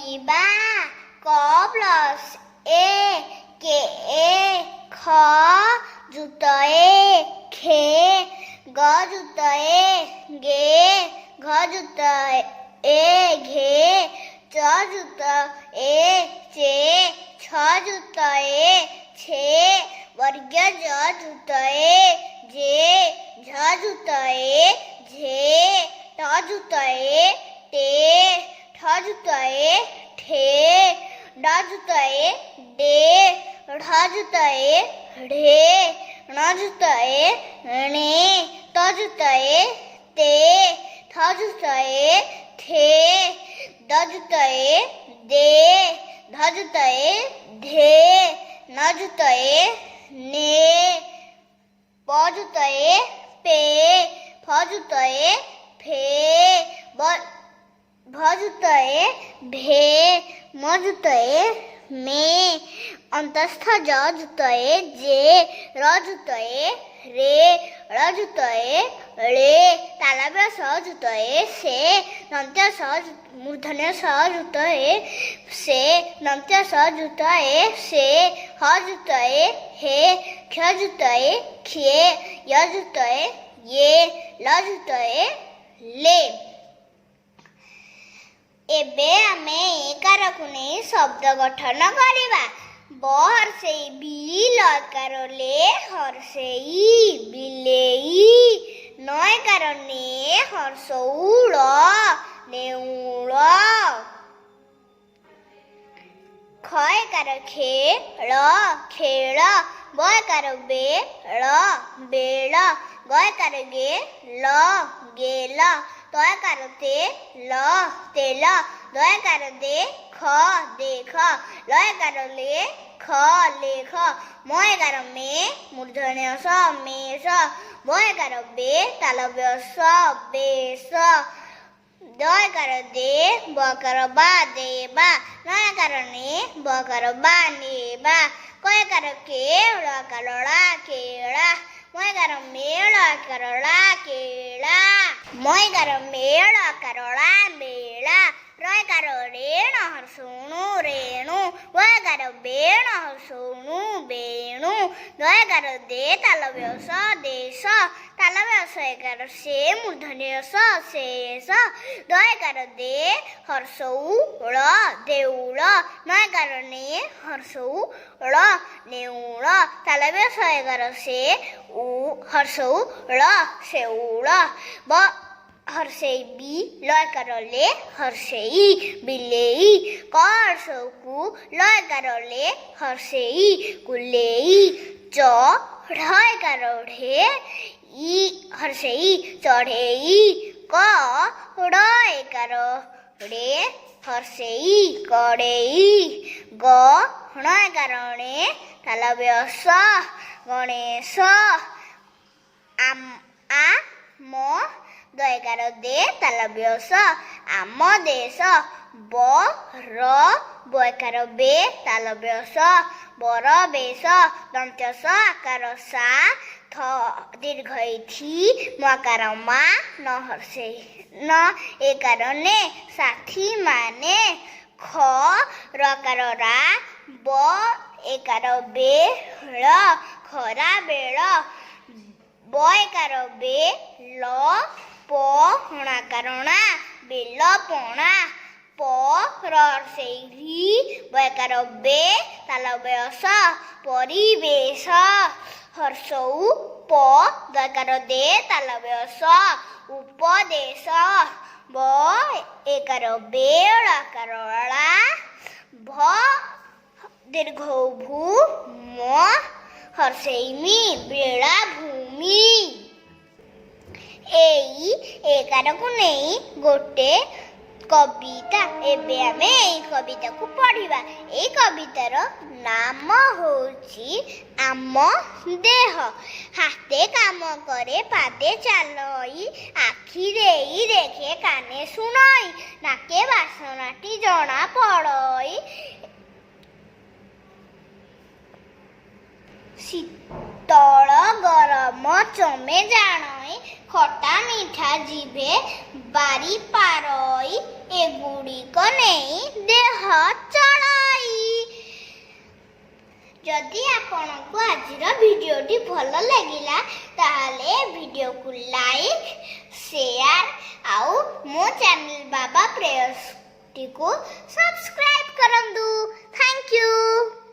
पढ़िबा क प्लस ए के ख जुत ए खे ग जुत ए गे घ जुत ए घे च जुत ए चे छ जुत ए छे वर्ग ज जुत ए जे झ जुत ए झे ट जुत ए टे ठ जुत ए ठे ड जुत ए डे ढ जुत ए ढे ण जुत ए णे त जुत ए ते थ जुत ए थे द जुत ए दे ध जुत ए धे न जुत ए ने प जुत ए पे फ जुत ए फे भ जुत ए भे म जुत ए मे अंतस्थ ज जुत ए जे र जुत ए रे ळ जुत ए ळे तालव्य स जुत ए से दन्त्य स मूर्धन्य स जुत ए से दन्त्य स जुत ए से ह जुत ए हे क्ष जुत ए खे य जुत ए ये ल जुत ए ले। एबे आमे एकारकु नै शब्द गठन करिबा। ब हर्षेई बि लकार ले हर्षेई बिलेई न एकार ने हर्षौल नेउल ख एकार खेल खेल ब एकार बेल बेल ग एकार गेल गेल त एकार तेल तेल द एकार देख देख ल एकार लेख लेख म एकार मे मूर्धन्य स मेष ब एकार बे तालव्य स बेस द एकार दे ब एकार बा देबा न एकार ने ब एकार बा नेबा क एकार केळ एकार ला केळा म एकार मेळ एकार ला केळा म एकार मेळ एकार ला मेळा र एकार रेण हर्षणु रेणु व एकार बेण हर्षणु बेणु द एकार दे तालव्य स देश तालव्य स एकार से मूर्धन्य स शेष द एकार दे हर्षौल देउल न एकार ने हर्षौल नेउल तालव्य स एकार से हर्षौल सेउल ब हर्षेई बि ल एकार ले हर्षेई बिलेई क हर्षकु ल एकार ले हर्षेई कुलेई च ढ एकार ढे ई हर्षेई चढ़ेई क ड एकार ढे हर्षेई कड़ेई ग ण एकार णे तालव्य स गणेश आ म द एकार दे तालव्य स आम देश ब र ब एकार बे तालव्य स बर बेश दन्त्य स आकार सा थ दीर्घ थी मकार मा न हर्षे न एकार ने साथी माने ख रकार रा ब एकार बेळ खरा बेळ ब एकार बे ल प हणाकारणा बेल पणा प रर्षेई ब एकार बे तालव्य स परिवेश हर्षौ प दकार दे तालव्य स उपदेश ब एकार बेळ आकारला भ दीर्घ भू म हर्षेमी बेला भूमि एई एकार को नहीं गोटे कविता एबे आमे एई कविता को पढ़िबा। एई कवितार नाम होची आम देह। हाथे काम करे पादे चालई आखि देई देखे काने सुनई नाके बासनाटी जना पड़ई शीतल गरम चमे जानई खटा मीठा जीभे बारी पारई एगुड़िक नहीं देह चलाई। जदि आपण को आज भिडियोटी भल लगिला ताले वीडियो को लाइक शेयर आउ मो चैनल बाबा प्रेयर्स को सब्सक्राइब करंदु। Thank you.